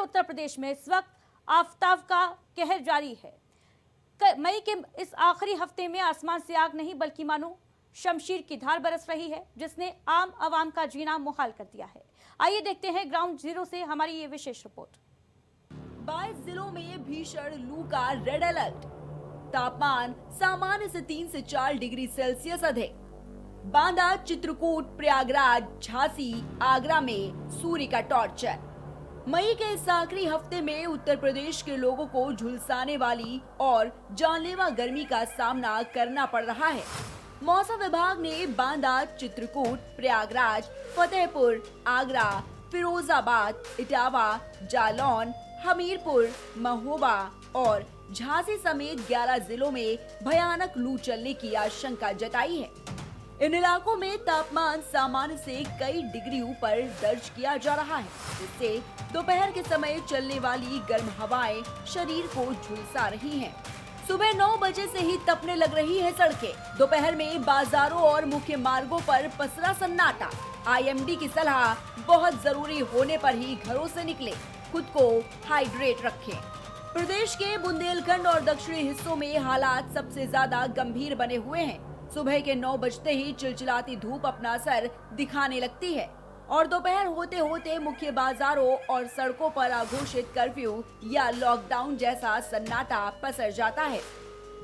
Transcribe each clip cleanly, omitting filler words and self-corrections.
उत्तर प्रदेश में इस वक्त आफताब का कहर जारी है। मई के इस आखिरी हफ्ते में आसमान से आग नहीं बल्कि मानो शमशीर की धार बरस रही है, जिसने आम आवाम का जीना मुहाल कर दिया है। आइए देखते हैं ग्राउंड जीरो से हमारी ये विशेष रिपोर्ट। 22 जिलों में भीषण लू का रेड अलर्ट। तापमान सामान्य से 3 से 4 डिग्री सेल्सियस अधिक। बांदा, चित्रकूट, प्रयागराज, झांसी, आगरा में सूर्य का टॉर्चर। मई के इस आखिरी हफ्ते में उत्तर प्रदेश के लोगों को झुलसाने वाली और जानलेवा गर्मी का सामना करना पड़ रहा है। मौसम विभाग ने बांदा, चित्रकूट, प्रयागराज, फतेहपुर, आगरा, फिरोजाबाद, इटावा, जालौन, हमीरपुर, महोबा और झांसी समेत 11 जिलों में भयानक लू चलने की आशंका जताई है। इन इलाकों में तापमान सामान्य से कई डिग्री ऊपर दर्ज किया जा रहा है, जिससे दोपहर के समय चलने वाली गर्म हवाएं शरीर को झुलसा रही हैं। सुबह 9 बजे से ही तपने लग रही है सड़कें। दोपहर में बाजारों और मुख्य मार्गों पर पसरा सन्नाटा। IMD की सलाह, बहुत जरूरी होने पर ही घरों से निकले, खुद को हाइड्रेट रखें। प्रदेश के बुंदेलखंड और दक्षिणी हिस्सों में हालात सबसे ज्यादा गंभीर बने हुए हैं। सुबह के 9 बजते ही चिलचिलाती धूप अपना असर दिखाने लगती है और दोपहर होते होते मुख्य बाजारों और सड़कों पर अघोषित कर्फ्यू या लॉकडाउन जैसा सन्नाटा पसर जाता है।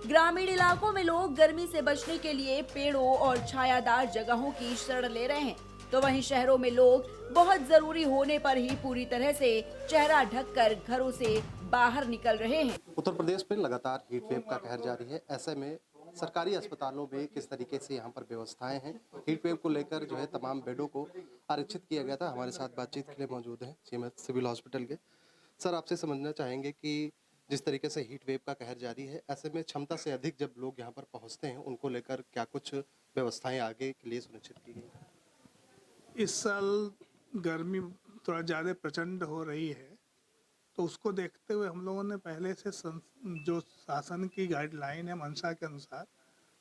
ग्रामीण इलाकों में लोग गर्मी से बचने के लिए पेड़ों और छायादार जगहों की शरण ले रहे हैं, तो वहीं शहरों में लोग बहुत जरूरी होने पर ही पूरी तरह से चेहरा ढककर घरों से बाहर निकल रहे हैं। उत्तर प्रदेश में लगातार हीट वेव का कहर जारी है। ऐसे में सरकारी अस्पतालों में किस तरीके से यहाँ पर व्यवस्थाएं हैं, हीट वेव को लेकर जो है तमाम बेडों को आरक्षित किया गया था। हमारे साथ बातचीत के लिए मौजूद हैं सीएमएच सिविल हॉस्पिटल के सर। आपसे समझना चाहेंगे कि जिस तरीके से हीट वेव का कहर जारी है, ऐसे में क्षमता से अधिक जब लोग यहाँ पर पहुँचते हैं, उनको लेकर क्या कुछ व्यवस्थाएं आगे के लिए सुनिश्चित की गई? इस साल गर्मी थोड़ा ज़्यादा प्रचंड हो रही है, तो उसको देखते हुए हम लोगों ने पहले से जो शासन की गाइडलाइन है मंशा के अनुसार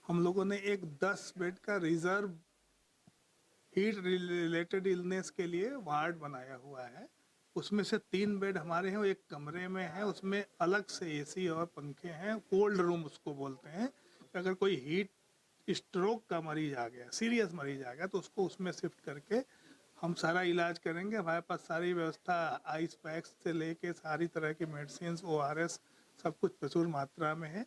हम लोगों ने एक 10 बेड का रिजर्व हीट रिलेटेड इलनेस के लिए वार्ड बनाया हुआ है। उसमें से 3 बेड हमारे हैं, वो एक कमरे में है, उसमें अलग से AC और पंखे हैं। कोल्ड रूम उसको बोलते हैं। अगर कोई हीट स्ट्रोक का मरीज आ गया, सीरियस मरीज आ गया, तो उसको उसमें शिफ्ट करके हम सारा इलाज करेंगे। हमारे पास सारी व्यवस्था आइस पैक्स से लेके सारी तरह की मेडिसिन, ORS सब कुछ प्रचुर मात्रा में है।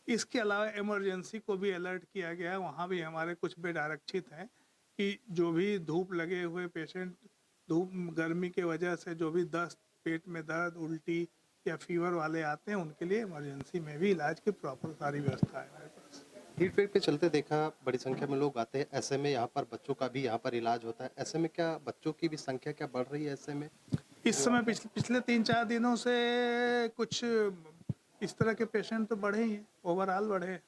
इसके अलावा इमरजेंसी को भी अलर्ट किया गया है। वहाँ भी हमारे कुछ बेड आरक्षित हैं कि जो भी धूप लगे हुए पेशेंट, धूप गर्मी की वजह से जो भी दस्त, पेट में दर्द, उल्टी या फीवर वाले आते हैं, उनके लिए इमरजेंसी में भी इलाज की प्रॉपर सारी व्यवस्था है हमारे पास। हीट वेव के चलते देखा बड़ी संख्या में लोग आते हैं, ऐसे में यहाँ पर बच्चों का भी यहाँ पर इलाज होता है। ऐसे में क्या बच्चों की भी संख्या क्या बढ़ रही है? ऐसे में इस समय पिछले 3-4 दिनों से कुछ इस तरह के पेशेंट तो बढ़े ही हैं, ओवरऑल बढ़े हैं।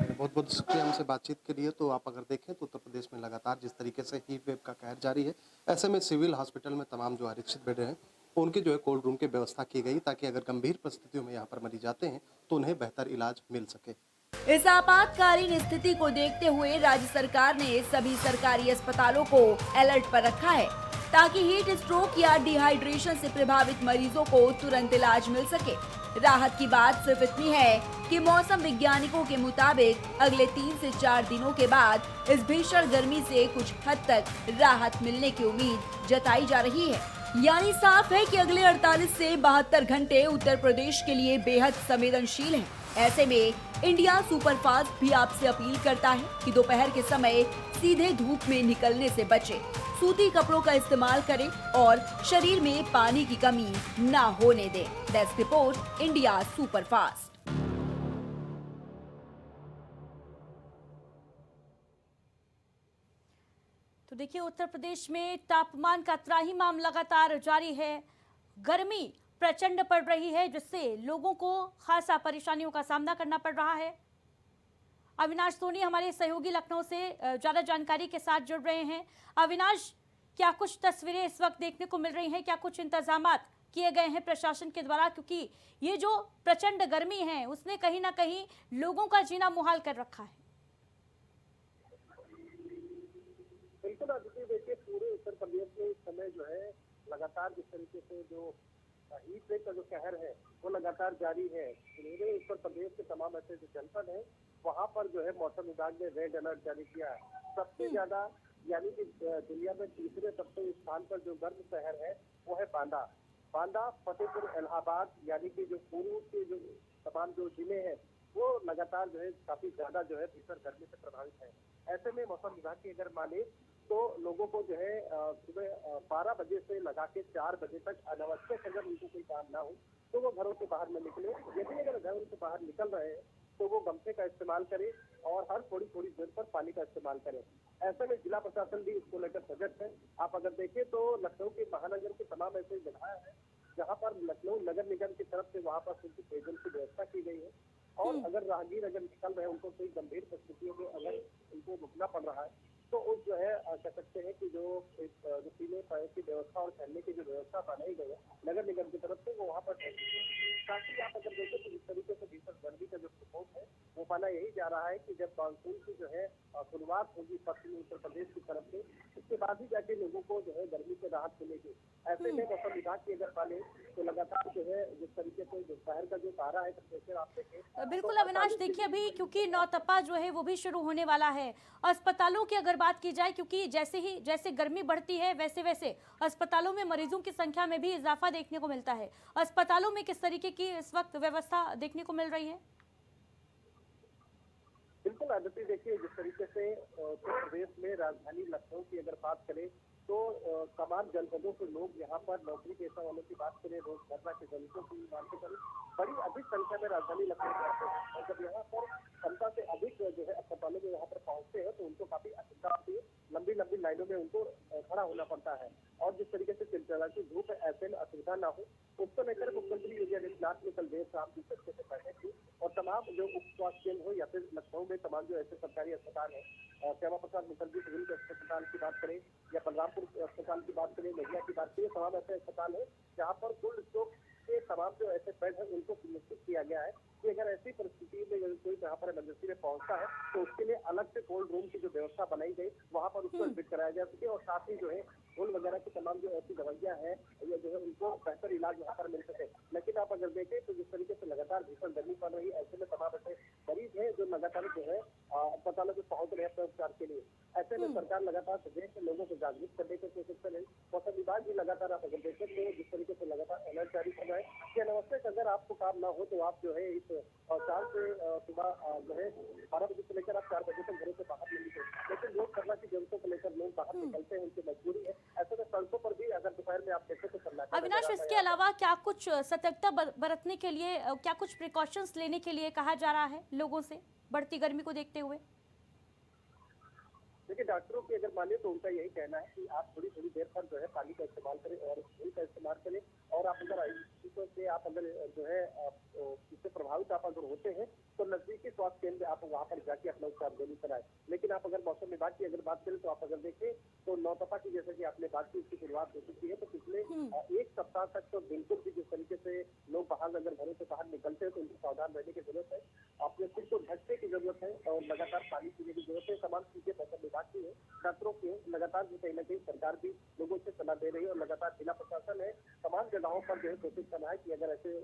बहुत बहुत शुक्रिया हमसे बातचीत के लिए। तो आप अगर देखें तो उत्तर प्रदेश में लगातार जिस तरीके से हीट वेव का कहर जारी है, ऐसे में सिविल हॉस्पिटल में तमाम जो आरक्षित बेड हैं उनकी जो है कोल्ड रूम की व्यवस्था की गई, ताकि अगर गंभीर परिस्थितियों में यहाँ पर मरीज आते हैं तो उन्हें बेहतर इलाज मिल सके। इस आपातकालीन स्थिति को देखते हुए राज्य सरकार ने सभी सरकारी अस्पतालों को अलर्ट पर रखा है, ताकि हीट स्ट्रोक या डिहाइड्रेशन से प्रभावित मरीजों को तुरंत इलाज मिल सके। राहत की बात सिर्फ इतनी है कि मौसम वैज्ञानिकों के मुताबिक अगले 3 से 4 दिनों के बाद इस भीषण गर्मी से कुछ हद तक राहत मिलने की उम्मीद जताई जा रही है। यानी साफ है कि अगले 48 से 72 घंटे उत्तर प्रदेश के लिए बेहद संवेदनशील हैं। ऐसे में इंडिया सुपरफास्ट भी आपसे अपील करता है कि दोपहर के समय सीधे धूप में निकलने से बचें, सूती कपड़ों का इस्तेमाल करें और शरीर में पानी की कमी ना होने दें। Desk report, India superfast. तो देखिए, उत्तर प्रदेश में तापमान का त्राहिमाम लगातार जारी है। गर्मी प्रचंड पड़ रही है, जिससे लोगों को खासा परेशानियों का सामना करना पड़ रहा है। अविनाश सोनी हमारे सहयोगी लखनऊ से ज्यादा जानकारी के साथ जुड़ रहे हैं। अविनाश, क्या कुछ तस्वीरें इस वक्त देखने को मिल रही हैं? क्या कुछ इंतजामात किए गए हैं प्रशासन के द्वारा? क्योंकि ये जो प्रचंड गर्मी है उसने कहीं ना कहीं लोगों का जीना मुहाल कर रखा है। बिल्कुल अदिति, देखिए पूरे उत्तर प्रदेश में इस समय जो है लगातार जिस तरीके से जो हीट वेव का जो कहर है वो लगातार जारी है। पूरे उत्तर प्रदेश के तमाम ऐसे जो जनपद है वहाँ पर जो है मौसम विभाग ने रेड अलर्ट जारी किया है। सबसे ज्यादा यानी कि दुनिया में तीसरे सबसे स्थान पर जो गर्म शहर है वो है बांदा। बांदा, फतेहपुर, इलाहाबाद यानी कि जो पूर्व के जो तमाम जो जिले हैं वो लगातार जो है काफी ज्यादा जो है भीषण गर्मी से प्रभावित है। ऐसे में मौसम विभाग की अगर माने तो लोगों को जो है सुबह 12 बजे से लगा के 4 बजे तक अनावश्यक अगर उनको कोई काम ना हो तो वो घरों से बाहर न निकले। यदि अगर घरों से बाहर निकल रहे हैं तो वो गमछे का इस्तेमाल करें और हर थोड़ी थोड़ी देर पर पानी का इस्तेमाल करें। ऐसे में जिला प्रशासन भी इसको लेकर सजग है। आप अगर देखें तो लखनऊ के महानगर के तमाम ऐसे जगह है जहाँ पर लखनऊ नगर निगम की तरफ से वहाँ पर सिर्फ पेयजल की व्यवस्था की गई है। और अगर राहगीर अगर निकल रहे हैं उनको कोई गंभीर परिस्थितियों में अगर उनको रुकना पड़ रहा है तो उस जो है कह सकते हैं कि जो पीने पानी की व्यवस्था और ठहरने की जो व्यवस्था बनाई गई है नगर निगम की तरफ से वो वहाँ पर ताकि आप अगर देखें तो इस तरीके से भीषण गर्मी का जो प्रकोप है वो पाना यही जा रहा है कि जब मानसून की जो है शुरुआत होगी पश्चिमी उत्तर प्रदेश की तरफ से उसके बाद ही जाके लोगों को जो है गर्मी से राहत मिलेगी। ऐसे में मौसम विभाग की अगर माने तो लगातार जो है जिस तरीके से दोपहर का जो तारा है टेम्परेचर आप देखें बिल्कुल अविनाश, देखिए अभी क्योंकि नौतपा जो है वो भी शुरू होने वाला है। अस्पतालों की अगर बात की जाए, क्योंकि जैसे गर्मी बढ़ती है वैसे वैसे अस्पतालों में मरीजों की संख्या में भी इजाफा देखने को मिलता है। अस्पतालों में किस तरीके की इस वक्त व्यवस्था देखने को मिल रही है? बिल्कुल आदित्य, देखिए जिस तरीके से उत्तर प्रदेश में राजधानी लखनऊ की अगर बात करें तो तमाम जनपदों के लोग यहाँ पर नौकरी पेशा वालों की बात करें, रोजमर्रा के दलितों की बात करें, बड़ी अधिक संख्या में राजधानी लखनऊ में आते हैं। और जब यहाँ पर क्षमता से अधिक जो है अस्पतालों में यहाँ पर पहुंचते हैं तो उनको काफी असुविधा होती है। लंबी लंबी लाइनों में उनको खड़ा होना पड़ता है और जिस तरीके से चिलचिलाती धूप है ऐसे में असुविधा ना हो उसको लेकर मुख्यमंत्री योगी आदित्यनाथ ने कल देर शाम जिस तरीके से बैठक की और तमाम जो उप स्वास्थ्य केंद्र हो या फिर लखनऊ में तमाम जो ऐसे सरकारी अस्पताल है, श्यामा प्रसाद मुखर्जी सिविल अस्पताल की बात करें या बलरामपुर अस्पताल की बात करें, नदिया की बात करें, तमाम ऐसे अस्पताल है जहाँ पर कोल्ड स्टोर के तमाम जो ऐसे बेड है उनको सुनिश्चित किया गया है कि अगर ऐसी परिस्थिति में कोई यहाँ पर इमरजेंसी में पहुंचता है तो उसके लिए अलग से कोल्ड रूम की जो व्यवस्था बनाई गई वहाँ पर उसको एडमिट कराया जा सके और साथ ही जो है धूल वगैरह की तमाम जो ऐसी दवाइयाँ हैं या जो है उनको बेहतर इलाज यहाँ पर मिल सके। लेकिन आप अगर देखें तो जिस तरीके से लगातार भीषण गर्मी पड़ रही है ऐसे में तमाम ऐसे मरीज है जो लगातार जो है अस्पतालों में पहुंच रहे हैं उपचार के लिए। ऐसे में सरकार लगातार प्रदेश के लोगों को जागरूक करने की कोशिश कर रही है। मौसम विभाग भी लगातार आप अगर देखें तो जिस तरीके से लगातार अलर्ट जारी कर रहा है कि अनावश्यक अगर आपको काम ना हो तो आप जो है इस 4 से सुबह जो है 12 बजे से लेकर आप 4 बजे तक घरों से बाहर नहीं निकले। लेकिन लोग करना की जरूरतों को लेकर लोग बाहर निकलते हैं, उनकी मजबूरी है। ऐसे में सड़कों पर भी अगर दोपहर में आप देखें तो सन्नाटा अविनाश, इसके अलावा क्या कुछ सतर्कता बरतने के लिए, क्या कुछ प्रिकॉशंस लेने के लिए कहा जा रहा है लोगों से बढ़ती गर्मी को देखते हुए? देखिए डॉक्टरों की अगर माने तो उनका यही कहना है कि आप थोड़ी थोड़ी देर पर जो है पानी का इस्तेमाल करें और धूल का इस्तेमाल करें और आप अगर चीजों से आप अगर जो है इससे प्रभावित आप अगर होते हैं तो नजदीकी स्वास्थ्य केंद्र आप वहाँ पर जाके अपना उपचार जरूर कराएं। लेकिन आप अगर मौसम विभाग की अगर बात करें तो आप अगर देखें तो नौतपा की जैसे कि आपने बात की उसकी शुरुआत हो चुकी है तो पिछले एक सप्ताह तक तो बिल्कुल भी जिस तरीके से लोग बाहर अगर घरों से बाहर निकलते हैं तो उनको सावधान रहने की जरूरत है, अपने खुद को ढकने की जरूरत है और लगातार पानी पीने की जरूरत है। तमाम चीजें मौसम विभाग की है, डॉक्टरों की है, लगातार जो कहीं ना कहीं सरकार भी लोगों से सलाह दे रही है और लगातार जिला प्रशासन है तमाम जगहों पर जो है कोशिश कर रहा है कि अगर ऐसे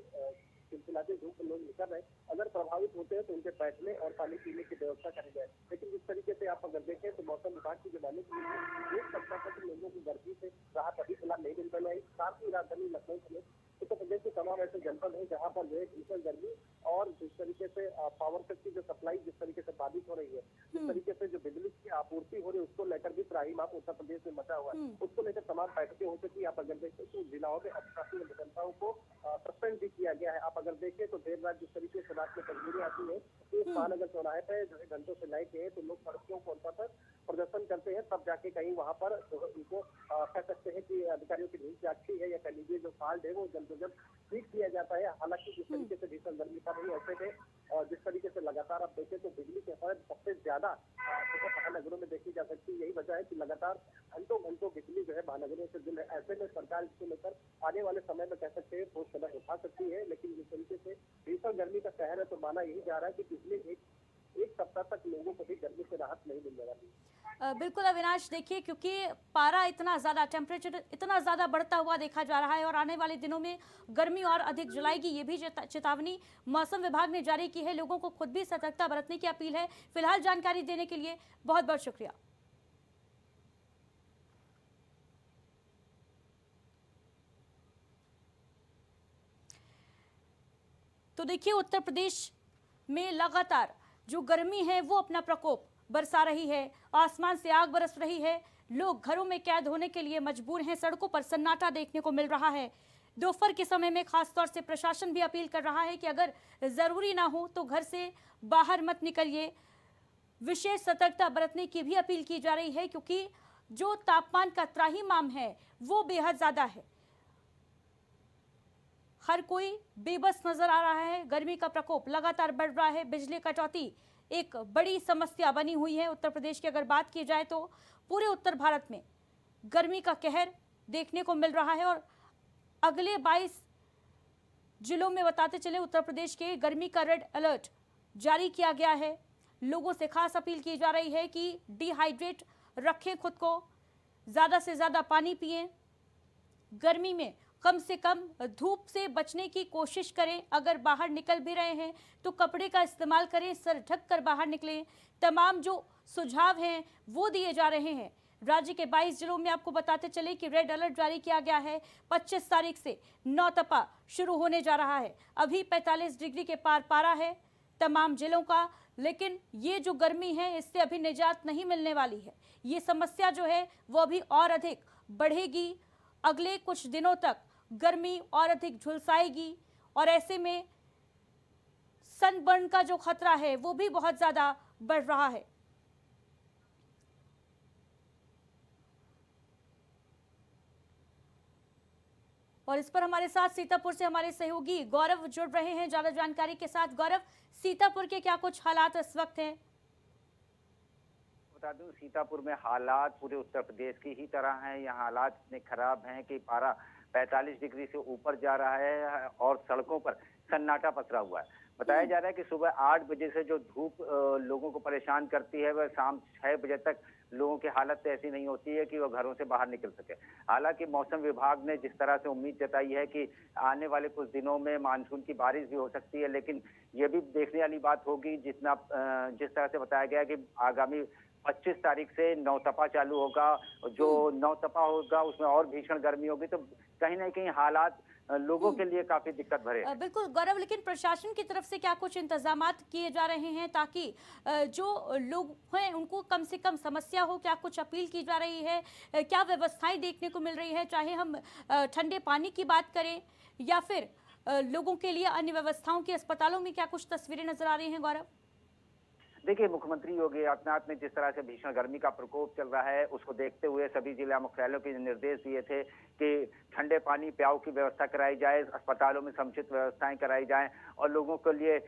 चिलचिलाते धूप में लोग निकल रहे अगर प्रभावित होते हैं तो उनके बैठने और पानी पीने की व्यवस्था करी जाए। लेकिन जिस तरीके से आप अगर देखें तो मौसम विभाग की जो माने एक सप्ताह तक लोगों की गर्मी से राहत अभी फिलहाल नहीं मिल रही है। साथ ही राजधानी लखनऊ समेत उत्तर प्रदेश के तमाम ऐसे जनपद है जहाँ पर जो है भीषण गर्मी और जिस तरीके से पावर कट की जो सप्लाई जिस तरीके से बाधित हो रही है, जिस तरीके से जो बिजली की आपूर्ति हो रही है उसको लेकर भी त्राहिमाम उत्तर प्रदेश में मचा हुआ है। उसको लेकर तमाम बैठकें हो चुकी है। आप अगर देखें तो जिलाओं में अधिकारियों अभियंताओं को सस्पेंड भी किया गया है। आप अगर देखें तो देर रात जिस तरीके से रात में कमजोरी आती है तो महानगर चौराहे पे जो है घंटों से लाइट है तो लोग सड़कों को पर प्रदर्शन करते हैं तब जाके कहीं वहाँ पर उनको कह सकते हैं कि अधिकारियों की भीड़ जागती है या कह लीजिए जो फॉल्ट है वो जल्द से जल्द ठीक किया जाता है। हालांकि जिस तरीके से भीषण गर्मी पड़ रही है ऐसे में जिस तरीके से लगातार आप देखें तो बिजली के खर्च सबसे ज्यादा महानगरों में देखी जा सकती है। यही वजह है कि लगातार घंटों घंटों बिजली जो है महानगरों से दिल है। ऐसे में सरकार इसको लेकर आने वाले समय में कह सकते हैं ठोस कदम उठा सकती है। लेकिन जिस तरीके से भीषण गर्मी का कहर है तो माना यही जा रहा है कि पिछले एक सप्ताह तक लोगों को भी गर्मी से राहत नहीं मिलने वाली। बिल्कुल अविनाश, देखिए क्योंकि पारा इतना ज़्यादा, टेम्परेचर इतना ज़्यादा बढ़ता हुआ देखा जा रहा है और आने वाले दिनों में गर्मी और अधिक जलाएगी, ये भी चेतावनी मौसम विभाग ने जारी की है। लोगों को खुद भी सतर्कता बरतने की अपील है। फिलहाल जानकारी देने के लिए बहुत बहुत शुक्रिया। तो देखिए, उत्तर प्रदेश में लगातार जो गर्मी है वो अपना प्रकोप बरसा रही है। आसमान से आग बरस रही है। लोग घरों में कैद होने के लिए मजबूर हैं। सड़कों पर सन्नाटा देखने को मिल रहा है। दोपहर के समय में खासतौर से प्रशासन भी अपील कर रहा है कि अगर जरूरी ना हो तो घर से बाहर मत निकलिए। विशेष सतर्कता बरतने की भी अपील की जा रही है, क्योंकि जो तापमान का त्राहिमाम है वो बेहद ज्यादा है। हर कोई बेबस नजर आ रहा है। गर्मी का प्रकोप लगातार बढ़ रहा है। बिजली कटौती एक बड़ी समस्या बनी हुई है। उत्तर प्रदेश की अगर बात की जाए तो पूरे उत्तर भारत में गर्मी का कहर देखने को मिल रहा है और अगले 22 जिलों में बताते चले उत्तर प्रदेश के गर्मी का रेड अलर्ट जारी किया गया है। लोगों से खास अपील की जा रही है कि डिहाइड्रेट रखें खुद को, ज़्यादा से ज़्यादा पानी पिएं, गर्मी में कम से कम धूप से बचने की कोशिश करें। अगर बाहर निकल भी रहे हैं तो कपड़े का इस्तेमाल करें, सर ढक कर बाहर निकलें। तमाम जो सुझाव हैं वो दिए जा रहे हैं। राज्य के 22 जिलों में आपको बताते चले कि रेड अलर्ट जारी किया गया है। 25 तारीख से नौतपा शुरू होने जा रहा है। अभी 45 डिग्री के पार पारा है तमाम जिलों का, लेकिन ये जो गर्मी है इससे अभी निजात नहीं मिलने वाली है। ये समस्या जो है वो अभी और अधिक बढ़ेगी। अगले कुछ दिनों तक गर्मी और अधिक झुलसाएगी और ऐसे में सनबर्न का जो खतरा है वो भी बहुत ज्यादा बढ़ रहा है। और इस पर हमारे साथ सीतापुर से हमारे सहयोगी गौरव जुड़ रहे हैं ज्यादा जानकारी के साथ। गौरव, सीतापुर के क्या कुछ हालात इस वक्त हैं? बता दूं, सीतापुर में हालात पूरे उत्तर प्रदेश की ही तरह हैं। यहाँ हालात इतने खराब हैं कि पारा 45 डिग्री से ऊपर जा रहा है और सड़कों पर सन्नाटा पसरा हुआ है। बताया जा रहा है कि सुबह 8 बजे से जो धूप लोगों को परेशान करती है वह शाम 6 बजे तक लोगों की हालत ऐसी नहीं होती है कि वह घरों से बाहर निकल सके। हालांकि मौसम विभाग ने जिस तरह से उम्मीद जताई है कि आने वाले कुछ दिनों में मानसून की बारिश भी हो सकती है, लेकिन ये भी देखने वाली बात होगी जिस तरह से बताया गया कि आगामी 25 तारीख से नौतपा चालू होगा। जो नौतपा होगा उसमें और भीषण गर्मी होगी, तो कहीं ना कहीं हालात लोगों के लिए काफी दिक्कत भरे हैं। बिल्कुल गौरव, लेकिन प्रशासन की तरफ से क्या कुछ इंतजामात किए जा रहे हैं ताकि जो लोग हैं उनको कम से कम समस्या हो? क्या कुछ अपील की जा रही है? क्या व्यवस्थाएं देखने को मिल रही है, चाहे हम ठंडे पानी की बात करें या फिर लोगों के लिए अन्य व्यवस्थाओं की? अस्पतालों में क्या कुछ तस्वीरें नजर आ रही हैं गौरव? देखिए, मुख्यमंत्री योगी आदित्यनाथ ने जिस तरह से भीषण गर्मी का प्रकोप चल रहा है उसको देखते हुए सभी जिला मुख्यालयों को निर्देश दिए थे कि ठंडे पानी प्याऊ की व्यवस्था कराई जाए, अस्पतालों में समुचित व्यवस्थाएं कराई जाएं और लोगों के लिए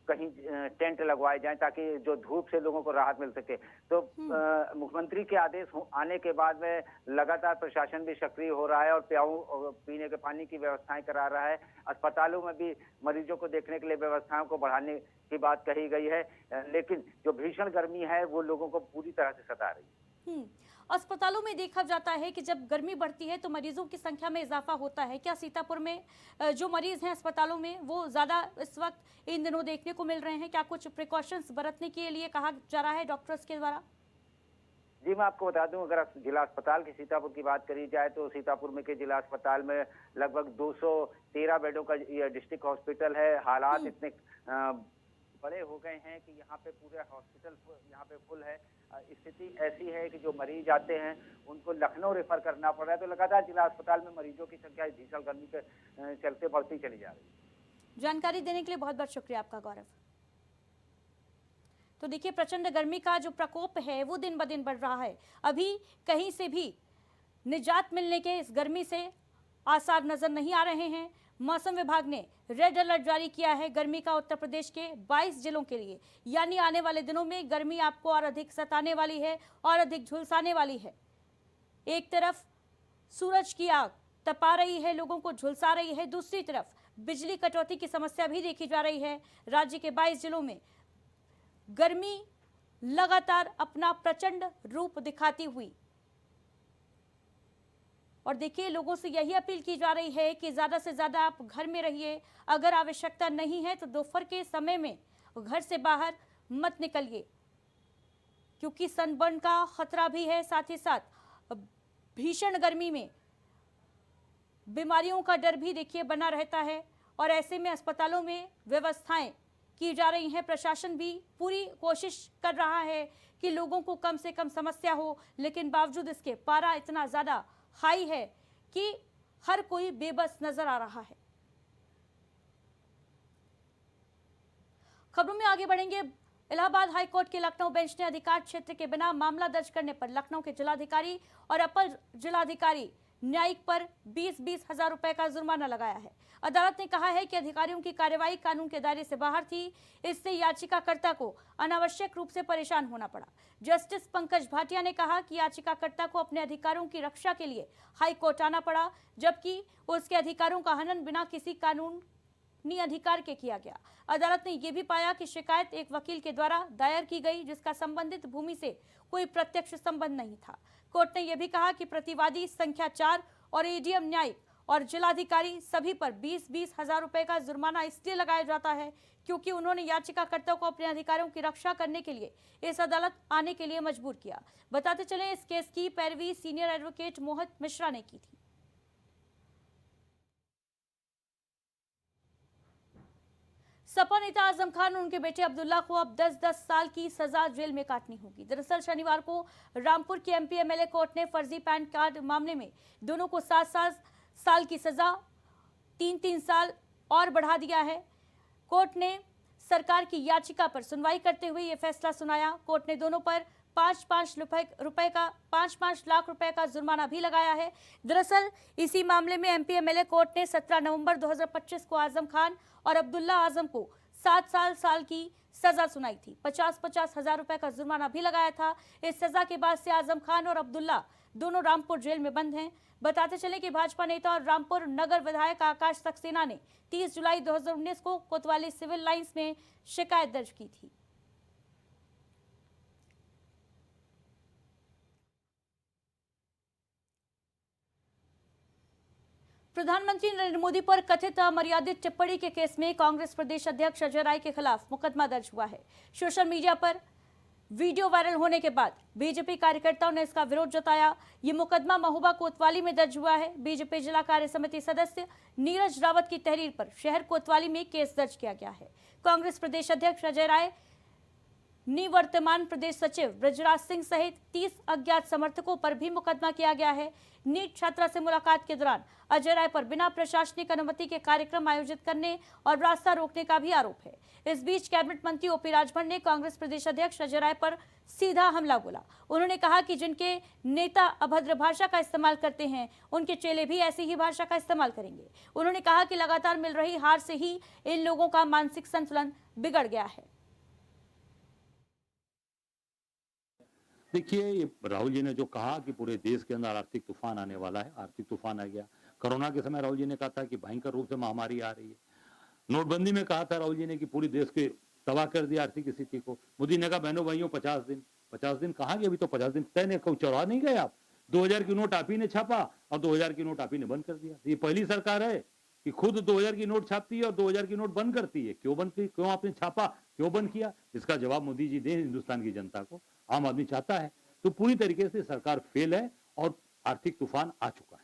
कहीं टेंट लगवाए जाएं ताकि जो धूप से लोगों को राहत मिल सके। तो मुख्यमंत्री के आदेश आने के बाद में लगातार प्रशासन भी सक्रिय हो रहा है और प्याऊ पीने के पानी की व्यवस्थाएं करा रहा है। अस्पतालों में भी मरीजों को देखने के लिए व्यवस्थाओं को बढ़ाने की बात कही गई है, लेकिन जो भीषण गर्मी है वो लोगों को पूरी तरह से सता रही है। अस्पतालों में देखा जाता है कि जब गर्मी बढ़ती है तो मरीजों की संख्या में इजाफा होता है। क्या सीतापुर में जो मरीज हैं अस्पतालों में वो ज़्यादा इस वक्त इन दिनों देखने को मिल रहे हैं? क्या कुछ प्रिकॉशंस बरतने के लिए कहा जा रहा है डॉक्टर्स के द्वारा? जी, मैं आपको बता दूं, अगर जिला अस्पताल की सीतापुर की बात करी जाए तो सीतापुर में के जिला अस्पताल में लगभग 213 बेडों का ये डिस्ट्रिक्ट हॉस्पिटल है। हालात इतने बड़े हो गए हैं कि यहाँ पे पूरे हॉस्पिटल यहाँ पे फुल है। स्थिति ऐसी है कि जो मरीज आते हैं उनको लखनऊ रेफर करना पड़ रहा है। तो लगातार जिला अस्पताल में मरीजों की संख्या भीषण गर्मी के चलते बढ़ती चली जा रही है। जानकारी देने के लिए बहुत बहुत शुक्रिया आपका गौरव। तो देखिए, प्रचंड गर्मी का जो प्रकोप है वो दिन ब दिन बढ़ रहा है। अभी कहीं से भी निजात मिलने के इस गर्मी से आसार नजर नहीं आ रहे हैं। मौसम विभाग ने रेड अलर्ट जारी किया है गर्मी का उत्तर प्रदेश के 22 जिलों के लिए, यानी आने वाले दिनों में गर्मी आपको और अधिक सताने वाली है और अधिक झुलसाने वाली है। एक तरफ सूरज की आग तपा रही है, लोगों को झुलसा रही है, दूसरी तरफ बिजली कटौती की समस्या भी देखी जा रही है। राज्य के 22 जिलों में गर्मी लगातार अपना प्रचंड रूप दिखाती हुई। और देखिए, लोगों से यही अपील की जा रही है कि ज्यादा से ज्यादा आप घर में रहिए। अगर आवश्यकता नहीं है तो दोपहर के समय में घर से बाहर मत निकलिए, क्योंकि सनबर्न का खतरा भी है। साथ ही साथ भीषण गर्मी में बीमारियों का डर भी देखिए बना रहता है, और ऐसे में अस्पतालों में व्यवस्थाएं की जा रही हैं। प्रशासन भी पूरी कोशिश कर रहा है कि लोगों को कम से कम समस्या हो, लेकिन बावजूद इसके पारा इतना ज्यादा हाई है कि हर कोई बेबस नजर आ रहा है। खबरों में आगे बढ़ेंगे। इलाहाबाद हाई कोर्ट के लखनऊ बेंच ने अधिकार क्षेत्र के बिना मामला दर्ज करने पर लखनऊ के जिलाधिकारी और अपर जिलाधिकारी न्यायिक पर 20-20 हजार रुपए का जुर्माना लगाया है। अदालत ने कहा है कि अधिकारियों की कार्यवाही कानून के दायरे से बाहर थी, इससे याचिकाकर्ता को अनावश्यक रूप से परेशान होना पड़ा। जस्टिस पंकज भाटिया ने कहा कि याचिकाकर्ता को अपने अधिकारों की रक्षा के लिए हाई कोर्ट आना पड़ा, जबकि उसके अधिकारों का हनन बिना किसी कानूनी अधिकार के किया गया। अदालत ने यह भी पाया कि शिकायत एक वकील के द्वारा दायर की गई, जिसका संबंधित भूमि से कोई प्रत्यक्ष संबंध नहीं था। कोर्ट ने यह भी कहा कि प्रतिवादी संख्या 4 और एडीएम न्यायिक और जिलाधिकारी सभी पर 20-20 हजार रुपए का जुर्माना इसलिए लगाया जाता है क्योंकि उन्होंने याचिकाकर्ता को अपने अधिकारों की रक्षा करने के लिए इस अदालत आने के लिए मजबूर किया। बताते चलें, इस केस की पैरवी सीनियर एडवोकेट मोहित मिश्रा ने की थी। सपा नेता आजम खान और उनके बेटे अब्दुल्ला को अब 10-10 साल की सजा जेल में काटनी होगी। दरअसल शनिवार को रामपुर की एमपी एमएलए कोर्ट ने फर्जी पैन कार्ड मामले में दोनों को 7 साल की सजा 3-3 साल और बढ़ा दिया है। कोर्ट ने सरकार की याचिका पर सुनवाई करते हुए यह फैसला सुनाया। कोर्ट ने दोनों पर 5-5 लाख रुपए का जुर्माना भी लगाया है। दरअसल इसी मामले में एमपी एमएलए कोर्ट ने 17 नवंबर 2025 को आजम खान और अब्दुल्ला आजम को 7 साल की सजा सुनाई थी। 50-50 हजार रुपए का जुर्माना भी लगाया था। इस सजा के बाद से आजम खान और अब्दुल्ला दोनों रामपुर जेल में बंद हैं। बताते चले कि भाजपा नेता और रामपुर नगर विधायक आकाश सक्सेना ने 30 जुलाई 2019 को कोतवाली सिविल लाइंस में शिकायत दर्ज की थी। प्रधानमंत्री नरेंद्र मोदी पर कथित अमर्यादित टिप्पणी के केस में कांग्रेस प्रदेश अध्यक्ष अजय राय के खिलाफ मुकदमा दर्ज हुआ है। सोशल मीडिया पर वीडियो वायरल होने के बाद बीजेपी कार्यकर्ताओं ने इसका विरोध जताया। ये मुकदमा महोबा कोतवाली में दर्ज हुआ है। बीजेपी जिला कार्य समिति सदस्य नीरज रावत की तहरीर पर शहर कोतवाली में केस दर्ज किया गया है। कांग्रेस प्रदेश अध्यक्ष अजय राय, निवर्तमान प्रदेश सचिव ब्रजराज सिंह सहित 30 अज्ञात समर्थकों पर भी मुकदमा किया गया है। नीट छात्रा से मुलाकात के दौरान अजय राय पर बिना प्रशासनिक अनुमति के कार्यक्रम आयोजित करने और रास्ता रोकने का भी आरोप है। इस बीच कैबिनेट मंत्री ओपी राजभर ने कांग्रेस प्रदेश अध्यक्ष अजय राय पर सीधा हमला बोला। उन्होंने कहा कि जिनके नेता अभद्र भाषा का इस्तेमाल करते हैं, उनके चेले भी ऐसी ही भाषा का इस्तेमाल करेंगे। उन्होंने कहा कि लगातार मिल रही हार से ही इन लोगों का मानसिक संतुलन बिगड़ गया है। देखिए, ये राहुल जी ने जो कहा कि पूरे देश के अंदर आर्थिक तूफान आने वाला है, आर्थिक तूफान आ गया। कोरोना के समय राहुल जी ने कहा था कि भयंकर रूप से महामारी आ रही है। नोटबंदी में कहा था राहुल जी ने कि पूरी देश के तबाह कर दिया आर्थिक स्थिति को। मोदी ने कहा बहनों भाइयों 50 दिन कहाँ गए? अभी तो 50 दिन तय ने चौरा नहीं गए आप। 2000 की नोट आप ही ने छापा और 2000 की नोट आप ही ने बंद कर दिया। ये पहली सरकार है कि खुद 2000 की नोट छापती है और 2000 की नोट बंद करती है। क्यों बंद की? क्यों आपने छापा? क्यों बंद किया? इसका जवाब मोदी जी दें हिंदुस्तान की जनता को। आम आदमी चाहता है। तो पूरी तरीके से सरकार फेल है और आर्थिक तूफान आ चुका है।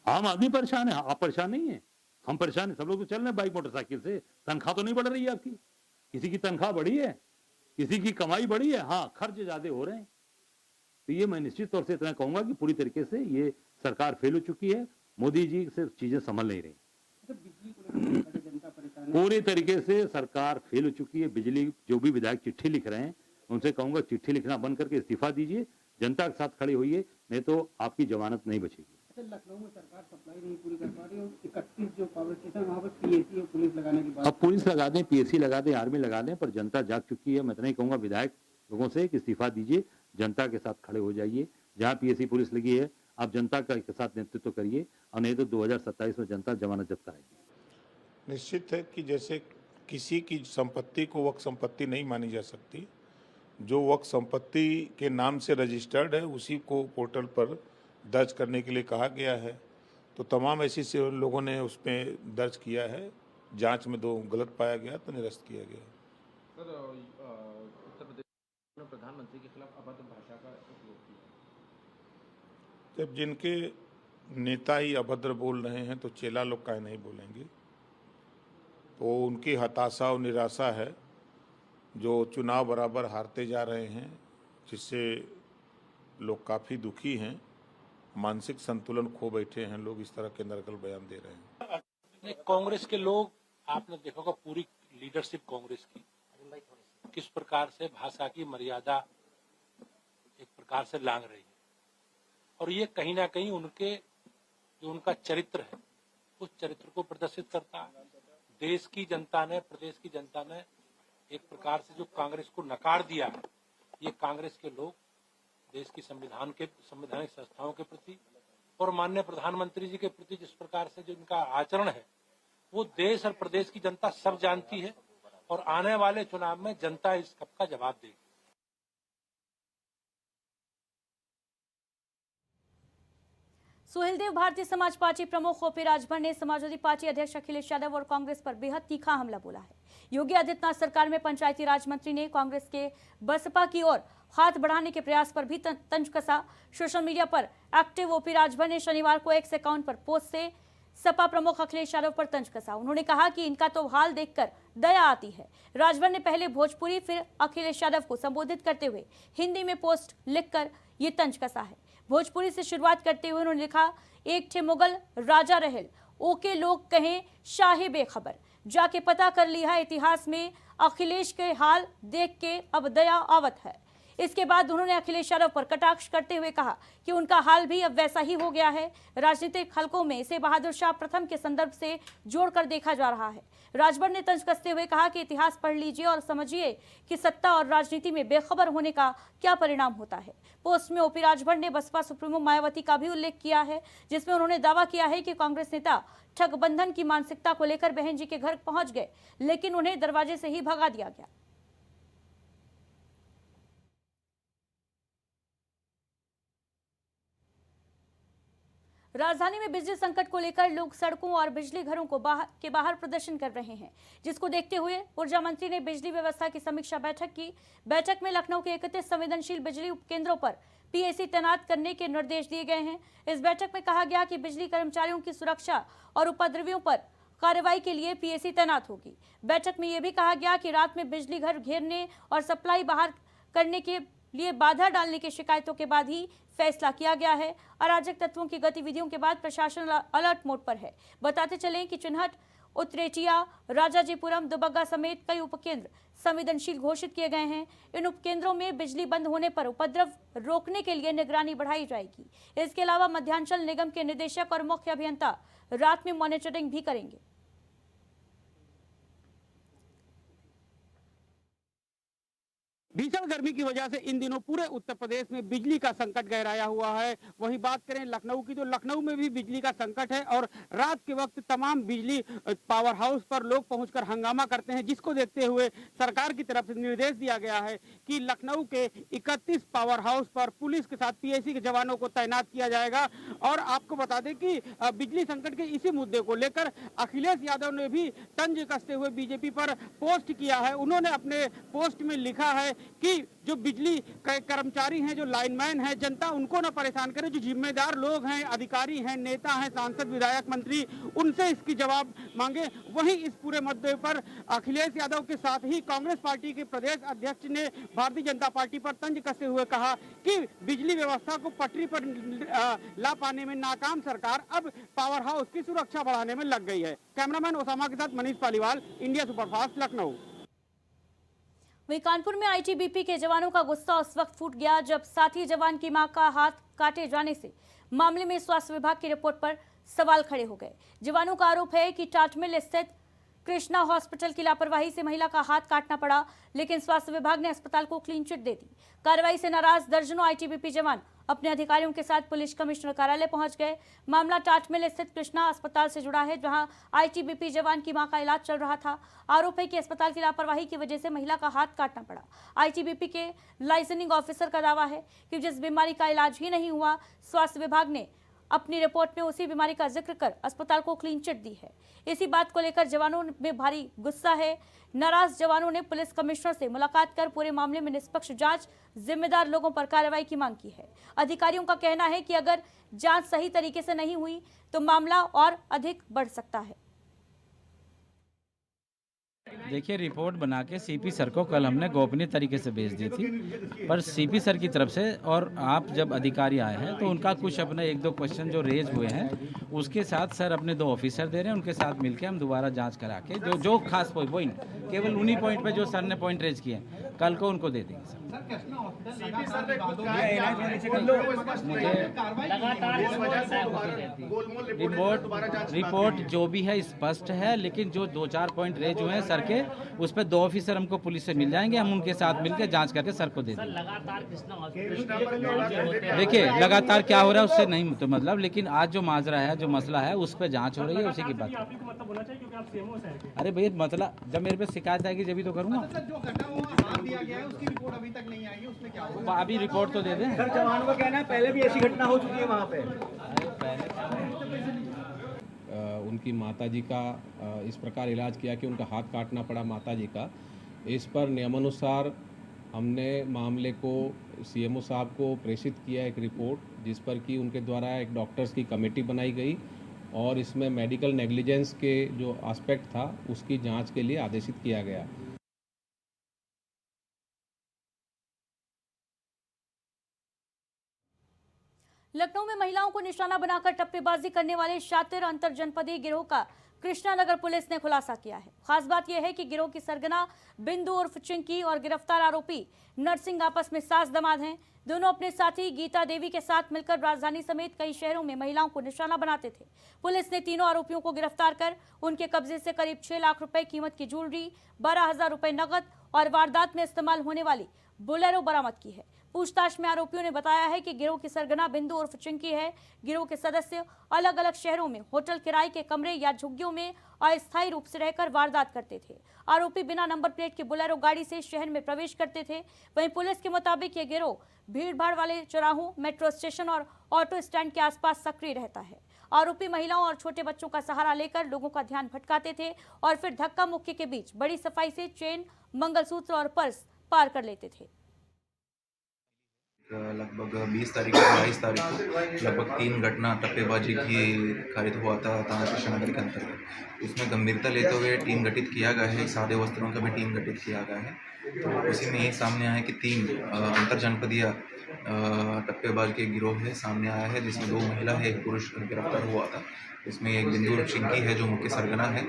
आम आदमी परेशान है, आप परेशान नहीं है, हम परेशान है। सब लोग तो चल रहे हैं बाइक मोटरसाइकिल से। तनख्वाह तो नहीं बढ़ रही है आपकी। किसी की तनख्वाह बढ़ी है, किसी की कमाई बढ़ी है, हाँ खर्च ज्यादा हो रहे हैं। तो ये मैं निश्चित तौर से इतना कहूंगा कि पूरी तरीके से ये सरकार फेल हो चुकी है। मोदी जी से चीजें संभल नहीं रही। पूरी तरीके से सरकार फेल हो चुकी है। बिजली, जो भी विधायक चिट्ठी लिख रहे हैं उनसे कहूंगा चिट्ठी लिखना बंद करके इस्तीफा दीजिए, जनता के साथ खड़े होइए, नहीं तो आपकी जमानत नहीं बचेगी। लखनऊ में सरकार सप्लाई नहीं पूरी कर पा रही है। 31 जो पावर स्टेशन वहाँ पर पीएसी और पुलिस लगाने की बात। अब पुलिस लगा दें, पीएसी लगा दें, आर्मी लगा दें, पर जनता जाग चुकी है। मैं इतना ही कहूंगा विधायक लोगों से कि इस्तीफा दीजिए, जनता के साथ खड़े हो जाइए। जहाँ पीएसी पुलिस लगी है आप जनता के साथ नेतृत्व करिए, और नहीं तो 2027 में जनता जमानत जब्त कराएगी। निश्चित है कि जैसे किसी की संपत्ति को वक्फ संपत्ति नहीं मानी जा सकती। जो वक्फ संपत्ति के नाम से रजिस्टर्ड है उसी को पोर्टल पर दर्ज करने के लिए कहा गया है। तो तमाम ऐसी से लोगों ने उसमें दर्ज किया है। जांच में 2 गलत पाया गया तो निरस्त किया गया। सर, उत्तर प्रदेश में प्रधानमंत्री के खिलाफ अभद्र भाषा का उपयोग किया। जब जिनके नेता ही अभद्र बोल रहे हैं तो चेला लोग काहे नहीं बोलेंगे। तो उनकी हताशा और निराशा है जो चुनाव बराबर हारते जा रहे हैं, जिससे लोग काफ़ी दुखी हैं। मानसिक संतुलन खो बैठे हैं लोग, इस तरह के नर्गल बयान दे रहे हैं। कांग्रेस के लोग, आपने देखा होगा पूरी लीडरशिप कांग्रेस की किस प्रकार से भाषा की मर्यादा एक प्रकार से लांघ रही है, और ये कहीं ना कहीं उनके जो उनका चरित्र है उस चरित्र को प्रदर्शित करता है। देश की जनता ने, प्रदेश की जनता ने एक प्रकार से जो कांग्रेस को नकार दिया है, ये कांग्रेस के लोग देश की संवैधानिक संस्थाओं के प्रति और माननीय प्रधानमंत्री जी के प्रति जिस प्रकार से जो इनका आचरण है वो देश और प्रदेश की जनता सब जानती है, और आने वाले चुनाव में जनता इस सबका जवाब देगी। सुहेलदेव भारतीय समाज पार्टी प्रमुख ओपी राजभर ने समाजवादी पार्टी अध्यक्ष अखिलेश यादव और कांग्रेस पर बेहद तीखा हमला बोला है। योगी आदित्यनाथ सरकार में पंचायती राज मंत्री ने कांग्रेस के बसपा की ओर हाथ बढ़ाने के प्रयास पर भी तंज कसा। सोशल मीडिया पर एक्टिव ओपी राजभर ने शनिवार को एक्स अकाउंट पर पोस्ट से सपा प्रमुख अखिलेश यादव पर तंज कसा। उन्होंने कहा कि इनका तो हाल देखकर दया आती है। राजभर ने पहले भोजपुरी फिर अखिलेश यादव को संबोधित करते हुए हिंदी में पोस्ट लिखकर ये तंज कसा है। भोजपुरी से शुरुआत करते हुए उन्होंने लिखा, एक ठे मुगल राजा रहल, ओके लोग कहें शाहे बेखबर, जाके पता कर लिया इतिहास में, अखिलेश के हाल देख के अब दया आवत है। इसके बाद उन्होंने अखिलेश यादव पर कटाक्ष करते हुए कहा कि उनका हाल भी अब वैसा ही हो गया है। राजनीतिक हलकों में इसे बहादुर शाह प्रथम के संदर्भ से जोड़कर देखा जा रहा है। राजभर ने तंज कसते हुए कहा कि इतिहास पढ़ लीजिए और समझिए कि सत्ता और राजनीति में बेखबर होने का क्या परिणाम होता है। पोस्ट में ओपी राजभर ने बसपा सुप्रीमो मायावती का भी उल्लेख किया है, जिसमें उन्होंने दावा किया है कि कांग्रेस नेता ठगबंधन की मानसिकता को लेकर बहन जी के घर पहुंच गए, लेकिन उन्हें दरवाजे से ही भगा दिया गया। राजधानी में बिजली संकट को लेकर लोग सड़कों और बिजली घरों को बाहर प्रदर्शन कर रहे हैं, जिसको देखते हुए ऊर्जा मंत्री ने बिजली व्यवस्था की समीक्षा बैठक की। बैठक में लखनऊ के 31 संवेदनशील बिजली उपकेंद्रों पर पीएसी तैनात करने के निर्देश दिए गए हैं। इस बैठक में कहा गया कि बिजली कर्मचारियों की सुरक्षा और उपद्रवियों पर कार्रवाई के लिए पीएसी तैनात होगी। बैठक में यह भी कहा गया कि रात में बिजली घर घेरने और सप्लाई बाहर करने के लिए बाधा डालने की शिकायतों के बाद ही फैसला किया गया है। अराजक तत्वों की गतिविधियों के बाद प्रशासन अलर्ट मोड पर है। बताते चलें कि चिन्हट, उत्तरेचिया, राजाजीपुरम, दुबग्गा समेत कई उपकेंद्र संवेदनशील घोषित किए गए हैं। इन उपकेंद्रों में बिजली बंद होने पर उपद्रव रोकने के लिए निगरानी बढ़ाई जाएगी। इसके अलावा मध्यांचल निगम के निदेशक और मुख्य अभियंता रात में मॉनिटरिंग भी करेंगे। भीषण गर्मी की वजह से इन दिनों पूरे उत्तर प्रदेश में बिजली का संकट गहराया हुआ है। वहीं बात करें लखनऊ की, तो लखनऊ में भी बिजली का संकट है और रात के वक्त तमाम बिजली पावर हाउस पर लोग पहुंचकर हंगामा करते हैं, जिसको देखते हुए सरकार की तरफ से निर्देश दिया गया है कि लखनऊ के 31 पावर हाउस पर पुलिस के साथ पीएसी के जवानों को तैनात किया जाएगा। और आपको बता दें कि बिजली संकट के इसी मुद्दे को लेकर अखिलेश यादव ने भी तंज कसते हुए बीजेपी पर पोस्ट किया है। उन्होंने अपने पोस्ट में लिखा है कि जो बिजली कर्मचारी हैं, जो लाइनमैन हैं, जनता उनको ना परेशान करे। जो जिम्मेदार लोग हैं, अधिकारी हैं, नेता हैं, सांसद, विधायक, मंत्री, उनसे इसकी जवाब मांगे। वहीं इस पूरे मुद्दे पर अखिलेश यादव के साथ ही कांग्रेस पार्टी के प्रदेश अध्यक्ष ने भारतीय जनता पार्टी पर तंज कसते हुए कहा कि बिजली व्यवस्था को पटरी पर ला पाने में नाकाम सरकार अब पावर हाउस की सुरक्षा बढ़ाने में लग गई है। कैमरामैन ओसामा के साथ मनीष पालीवाल, इंडिया सुपरफास्ट, लखनऊ। वहीं कानपुर में आईटीबीपी के जवानों का गुस्सा उस वक्त फूट गया जब साथी जवान की मां का हाथ काटे जाने से मामले में स्वास्थ्य विभाग की रिपोर्ट पर सवाल खड़े हो गए। जवानों का आरोप है कि टाटमिल स्थित कृष्णा हॉस्पिटल की लापरवाही से महिला का हाथ काटना पड़ा, लेकिन स्वास्थ्य विभाग ने अस्पताल को क्लीन चिट दे दी। कार्रवाई से नाराज दर्जनों आईटीबीपी जवान अपने अधिकारियों के साथ पुलिस कमिश्नर कार्यालय पहुंच गए। मामला टाटमिल स्थित कृष्णा अस्पताल से जुड़ा है, जहां आईटीबीपी जवान की मां का इलाज चल रहा था। आरोप है कि अस्पताल की लापरवाही की वजह से महिला का हाथ काटना पड़ा। आईटीबीपी के लाइसेंसिंग ऑफिसर का दावा है कि जिस बीमारी का इलाज ही नहीं हुआ, स्वास्थ्य विभाग ने अपनी रिपोर्ट में उसी बीमारी का जिक्र कर अस्पताल को क्लीन चिट दी है। इसी बात को लेकर जवानों में भारी गुस्सा है। नाराज जवानों ने पुलिस कमिश्नर से मुलाकात कर पूरे मामले में निष्पक्ष जांच, जिम्मेदार लोगों पर कार्रवाई की मांग की है। अधिकारियों का कहना है कि अगर जांच सही तरीके से नहीं हुई तो मामला और अधिक बढ़ सकता है। देखिए, रिपोर्ट बना के सीपी सर को कल हमने गोपनीय तरीके से भेज दी थी, पर सीपी सर की तरफ से और आप जब अधिकारी आए हैं तो उनका कुछ अपने 1-2 क्वेश्चन जो रेज हुए हैं उसके साथ सर अपने 2 ऑफिसर दे रहे हैं, उनके साथ मिलकर हम दोबारा जांच करा के जो खास पॉइंट केवल उन्हीं पॉइंट पे जो सर ने पॉइंट रेज किए हैं कल को उनको दे देंगे सर। रिपोर्ट जो भी है स्पष्ट है, लेकिन जो 2-4 पॉइंट रेज हुए हैं सर के, उस पर 2 ऑफिसर हमको पुलिस से मिल जाएंगे, हम उनके साथ मिलकर जांच करके सर को दे देंगे। देखिए, लगातार क्या हो रहा है उससे नहीं तो मतलब, लेकिन आज जो माजरा है, जो मसला है, उस पर जांच हो रही है, उसी की बात। अरे भैया, मतलब जब मेरे पे शिकायत आएगी जब तो करूँगा। अभी तक नहीं आई है, उसमें क्या हुआ? अभी रिपोर्ट तो दे दें। सर, जवानों का कहना है पहले भी ऐसी घटना हो चुकी है वहाँ पे। उनकी माताजी का इस प्रकार इलाज किया कि उनका हाथ काटना पड़ा माताजी का। इस पर नियमानुसार हमने मामले को सीएमओ साहब को प्रेषित किया एक रिपोर्ट, जिस पर कि उनके द्वारा एक डॉक्टर्स की कमेटी बनाई गई और इसमें मेडिकल नेग्लिजेंस के जो एस्पेक्ट था उसकी जांच के लिए आदेशित किया गया। लखनऊ में महिलाओं को निशाना बनाकर टप्पेबाजी करने वाले शातिर अंतर जनपदीय गिरोह का कृष्णानगर पुलिस ने खुलासा किया है। खास बात यह है कि गिरोह की सरगना बिंदु उर्फ चिंकी और गिरफ्तार आरोपी नरसिंह आपस में सास दमाद हैं। दोनों अपने साथी गीता देवी के साथ मिलकर राजधानी समेत कई शहरों में महिलाओं को निशाना बनाते थे। पुलिस ने तीनों आरोपियों को गिरफ्तार कर उनके कब्जे से करीब 6 लाख रुपए कीमत की ज्वेलरी, 12,000 रुपए नकद और वारदात में इस्तेमाल होने वाली बोलेरो बरामद की है। पूछताछ में आरोपियों ने बताया है कि गिरोह की सरगना बिंदु उर्फ चिंकी है। गिरोह के सदस्य अलग अलग शहरों में होटल किराए के कमरे या झुग्गियों में अस्थायी रूप से रहकर वारदात करते थे। आरोपी बिना नंबर प्लेट की बोलेरो गाड़ी से शहर में प्रवेश करते थे। वहीं पुलिस के मुताबिक ये गिरोह भीड़भाड़ वाले चौराहों, मेट्रो स्टेशन और ऑटो स्टैंड के आसपास सक्रिय रहता है। आरोपी महिलाओं और छोटे बच्चों का सहारा लेकर लोगों का ध्यान भटकाते थे और फिर धक्का मुक्की के बीच बड़ी सफाई से चेन, मंगलसूत्र और पर्स पार कर लेते थे। लगभग 20 तारीख और 22 तारीख को लगभग 3 घटना टप्पेबाजी की खारिज हुआ था थाना कृष्णनगर के अंतर्गत। उसमें गंभीरता लेते हुए टीम गठित किया गया है, सादे वस्त्रों का भी टीम गठित किया गया है। तो उसी में ये सामने आया है कि 3 अंतर जनपदीय टप्पेबाज के गिरोह है सामने आया है, जिसमें 2 महिला है, 1 पुरुष गिरफ्तार हुआ था। इसमें एक बिंदु चिंकी है जो मुख्य सरगना है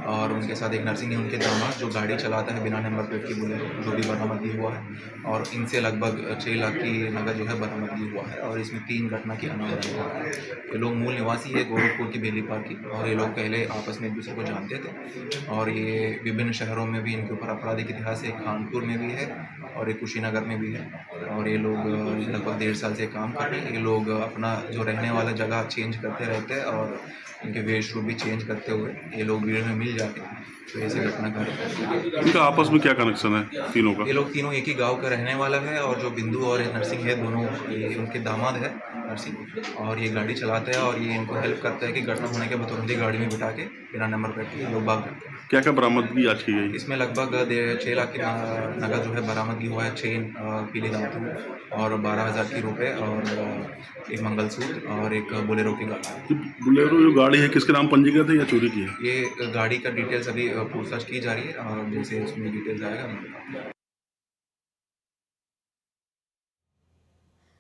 और उनके साथ एक नरसिंह है उनके दामाद जो गाड़ी चलाता है बिना नंबर प्लेट की बोलेरो, जो भी बरामदगी हुआ है और इनसे लगभग 6 लाख की नकद जो है बरामदगी हुआ है। और इसमें 3 घटना की अनावरण हुआ है। ये लोग मूल निवासी है गोरखपुर की बेली पार की और ये लोग पहले आपस में एक दूसरे को जानते थे और ये विभिन्न शहरों में भी इनके ऊपर आपराधिक इतिहास है। कानपुर में भी है और एक कुशीनगर में भी है और ये लोग लगभग 1.5 साल से काम कर रहे हैं। ये लोग अपना जो रहने वाला जगह चेंज करते रहते हैं और इनके वेश रूप भी चेंज करते हुए ये लोग भीड़ में मिल जाते हैं। तो ऐसे घटना कर इनका आपस में क्या कनेक्शन है तीनों का? ये लोग तीनों एक ही गांव का रहने वाला है और जो बिंदु और नरसिंह है दोनों ये उनके दामाद है नरसिंह और ये गाड़ी चलाते हैं और ये इनको हेल्प करता है कि घटना होने के बाद तुरंत ही गाड़ी में बिठा के बिना नंबर प्लेट के लोग भाग जाते हैं। क्या क्या बरामदगी आज की गई? इसमें लगभग 6 लाख की नकद जो है बरामदगी हुआ है, चेन पीले दांतों और 12,000 की रुपए और एक मंगलसूत्र और एक बोलेरो की गाड़ी। बोलेरो जो गाड़ी है किसके नाम पंजीकृत है या चोरी की है? ये गाड़ी का डिटेल्स अभी पूछताछ की जा रही है और जैसे उसमें डिटेल्स आएगा।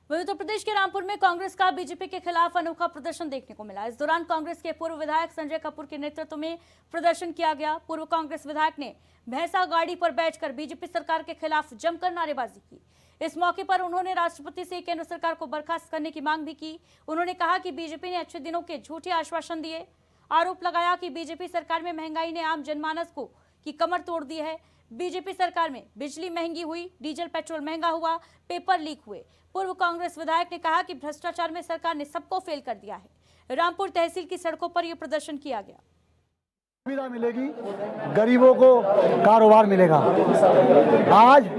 वहीं उत्तर प्रदेश के रामपुर में कांग्रेस का बीजेपी के खिलाफ अनोखा प्रदर्शन देखने को मिला। इस दौरान कांग्रेस के पूर्व विधायक संजय कपूर के नेतृत्व में प्रदर्शन किया गया। पूर्व कांग्रेस विधायक ने भैंसा गाड़ी पर बैठकर बीजेपी सरकार के खिलाफ जमकर नारेबाजी की। इस मौके पर उन्होंने राष्ट्रपति से केंद्र सरकार को बर्खास्त करने की मांग भी की। उन्होंने कहा कि बीजेपी ने अच्छे दिनों के झूठे आश्वासन दिए। आरोप लगाया कि बीजेपी सरकार में महंगाई ने आम जनमानस को की कमर तोड़ दी है। बीजेपी सरकार में बिजली महंगी हुई, डीजल पेट्रोल महंगा हुआ, पेपर लीक हुए। पूर्व कांग्रेस विधायक ने कहा कि भ्रष्टाचार में सरकार ने सबको फेल कर दिया है। रामपुर तहसील की सड़कों पर यह प्रदर्शन किया गया। सुविधा मिलेगी, गरीबों को कारोबार मिलेगा। आज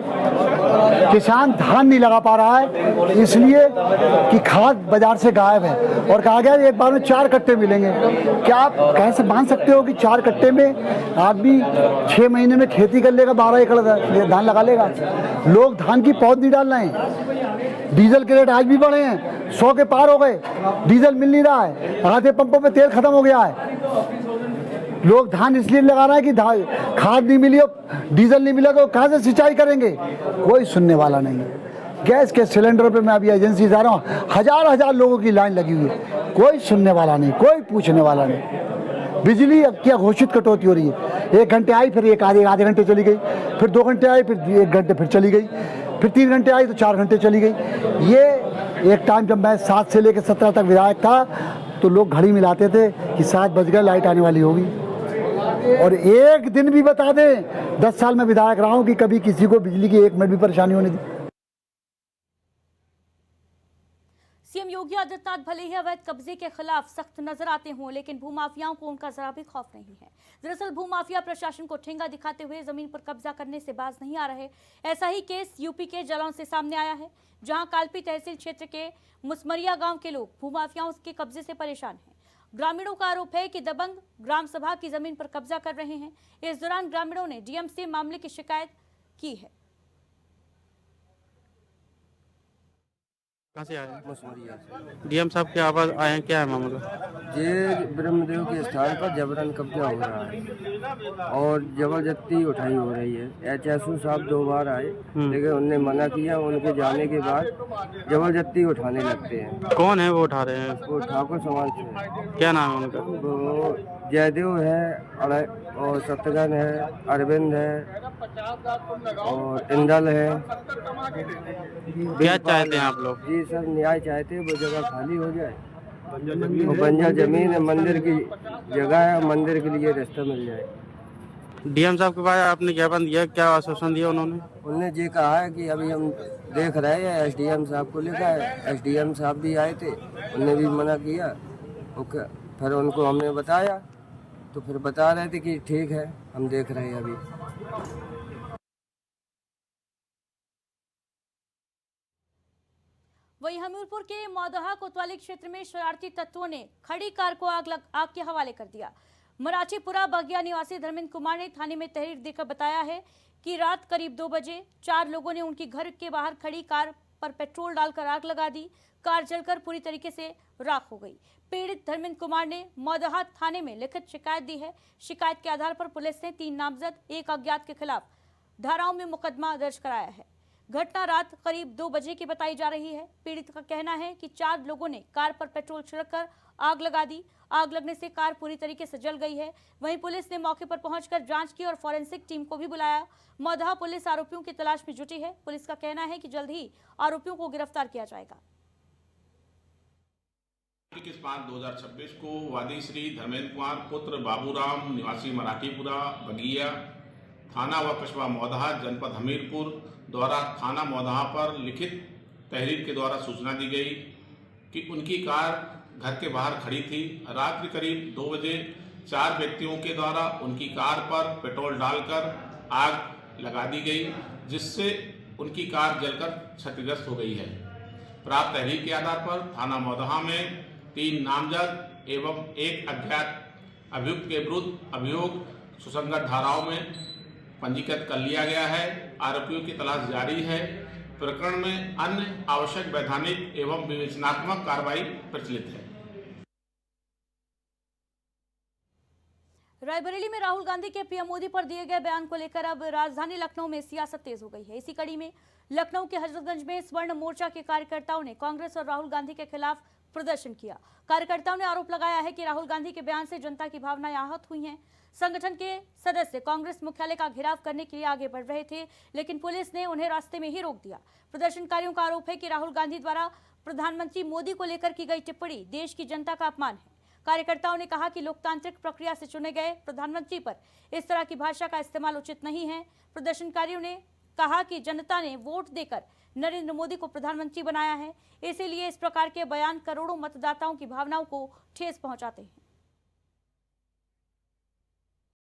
किसान धान नहीं लगा पा रहा है इसलिए कि खाद बाजार से गायब है और कहा गया एक बार में 4 कट्टे मिलेंगे। क्या आप कैसे मान सकते हो कि 4 कट्टे में आदमी 6 महीने में खेती कर लेगा, 12 एकड़ धान लगा लेगा? लोग धान की पौध नहीं डाल रहे हैं। डीजल के रेट आज भी बढ़े हैं, 100 के पार हो गए। डीजल मिल नहीं रहा है, आधे पंपों पे तेल खत्म हो गया है। लोग धान इसलिए लगा रहे हैं कि खाद नहीं मिली और डीजल नहीं मिला तो कहाँ से सिंचाई करेंगे? कोई सुनने वाला नहीं है। गैस के सिलेंडर पे मैं अभी एजेंसी जा रहा हूँ, हजार लोगों की लाइन लगी हुई है। कोई सुनने वाला नहीं, कोई पूछने वाला नहीं। बिजली अब क्या घोषित कटौती हो रही है, 1 घंटे आई, फिर आधे घंटे चली गई, फिर 2 घंटे आई, फिर 1 घंटे फिर चली गई, फिर 3 घंटे आई तो 4 घंटे चली गई। ये एक टाइम जब मैं 7 से लेकर 17 तक विधायक था तो लोग घड़ी मिलाते थे कि 7 बज गए, लाइट आने वाली होगी। और एक दिन भी बता दें, 10 साल में विधायक रहा हूं कि कभी किसी को बिजली की 1 मिनट भी परेशानी होने दी। सीएम योगी आदित्यनाथ भले ही अवैध कब्जे के खिलाफ सख्त नजर आते हों, लेकिन भूमाफियाओं को उनका जरा भी खौफ नहीं है। दरअसल भूमाफिया प्रशासन को ठेंगा दिखाते हुए जमीन पर कब्जा करने से बाज नहीं आ रहे। ऐसा ही केस यूपी के जालौन से सामने आया है, जहां कालपी तहसील क्षेत्र के मुसमरिया गांव के लोग भूमाफियाओं के कब्जे से परेशान हैं। ग्रामीणों का आरोप है कि दबंग ग्राम सभा की जमीन पर कब्जा कर रहे हैं। इस दौरान ग्रामीणों ने डीएम से मामले की शिकायत की है। कहाँ से आए? डीएम साहब के आवाज आए हैं, क्या है मामला? ये ब्रह्मदेव के स्थान पर जबरन कब्जा हो रहा है और जबरदस्ती उठाई हो रही है। एचएसओ साहब 2 बार आए लेकिन उनने मना किया। उनके जाने के बाद जबरदस्ती उठाने लगते हैं। कौन है वो उठा रहे हैं? वो ठाकुर समाज से। क्या नाम है उनका? वो जयदेव है और सत्यगन है, अरविंद है और इंदल है। क्या चाहते हैं आप लोग? जी सर, न्याय चाहते हैं, वो जगह खाली हो जाए और बंजर जमीन है, मंदिर की जगह है, मंदिर के लिए रास्ता मिल जाए। डीएम साहब के पास आपने ज्ञापन दिया, क्या आश्वासन दिया उन्होंने? उन्होंने ये कहा है कि अभी हम देख रहे हैं, एसडीएम साहब को लिखा है। एसडीएम साहब भी आए थे, उन्होंने भी मना किया। ओके, फिर उनको हमने बताया तो फिर बता रहे थे कि ठीक है, हम देख रहे हैं अभी। वहीं हमीरपुर के मौदहा कोतवाली क्षेत्र में शरारती तत्वों ने खड़ी कार को आग के हवाले कर दिया। मराठीपुरा बगिया निवासी धर्मेंद्र कुमार ने थाने में तहरीर देकर बताया है कि रात करीब 2 बजे 4 लोगों ने उनकी घर के बाहर खड़ी कार पर पेट्रोल डालकर आग लगा दी। कार जलकर पूरी तरीके से राख हो गई। पीड़ित धर्मेंद्र कुमार ने मौदहा थाने में लिखित शिकायत दी है। शिकायत के आधार पर पुलिस ने 3 नामजद 1 अज्ञात के खिलाफ धाराओं में मुकदमा दर्ज कराया है। घटना रात करीब 2 बजे की बताई जा रही है। पीड़ित का कहना है कि 4 लोगों ने कार पर पेट्रोल छिड़ककर आग लगा दी। आग लगने से कार पूरी तरीके से जल गई है। वहीं पुलिस ने मौके पर पहुंचकर जांच की और फॉरेंसिक टीम को भी बुलाया। मौदहा पुलिस आरोपियों की तलाश में जुटी है। पुलिस का कहना है कि जल्द ही आरोपियों को गिरफ्तार किया जाएगा। 21/5/2026 को वादी श्री धर्मेंद्र कुमार पुत्र बाबूराम निवासी मराठीपुरा बगिया थाना व कस्बा मौदहा जनपद हमीरपुर द्वारा थाना मौदहा पर लिखित तहरीर के द्वारा सूचना दी गई कि उनकी कार घर के बाहर खड़ी थी। रात्रि करीब 2 बजे 4 व्यक्तियों के द्वारा उनकी कार पर पेट्रोल डालकर आग लगा दी गई, जिससे उनकी कार जलकर क्षतिग्रस्त हो गई है। प्राप्त तहरीर के आधार पर थाना मौदहा में 3 नामजद एवं 1 अज्ञात अभियुक्त के विरुद्ध अभियोग सुसंगत धाराओं में पंजीकृत कर लिया गया है। आरोपियों की तलाश जारी है। प्रकरण में अन्य आवश्यक वैधानिक एवं विवेचनात्मक कार्रवाई प्रचलित है। रायबरेली में राहुल गांधी के पीएम मोदी पर दिए गए बयान को लेकर अब राजधानी लखनऊ में सियासत तेज हो गई है। इसी कड़ी में लखनऊ के हजरतगंज में स्वर्ण मोर्चा के कार्यकर्ताओं ने कांग्रेस और राहुल गांधी के खिलाफ प्रदर्शन किया। कार्यकर्ताओं ने आरोप लगाया है कि राहुल गांधी के बयान से जनता की भावनाएं आहत हुई हैं। संगठन के सदस्य कांग्रेस मुख्यालय का घेराव करने के लिए आगे बढ़ रहे थे, लेकिन पुलिस ने उन्हें रास्ते में ही रोक दिया। प्रदर्शनकारियों का आरोप है कि राहुल गांधी द्वारा प्रधानमंत्री मोदी को लेकर की गई टिप्पणी देश की जनता का अपमान है। कार्यकर्ताओं ने कहा कि लोकतांत्रिक प्रक्रिया से चुने गए प्रधानमंत्री पर इस तरह की भाषा का इस्तेमाल उचित नहीं है। प्रदर्शनकारियों ने कहा कि जनता ने वोट देकर नरेंद्र मोदी को प्रधानमंत्री बनाया है, इसीलिए इस प्रकार के बयान करोड़ों मतदाताओं की भावनाओं को ठेस पहुंचाते हैं।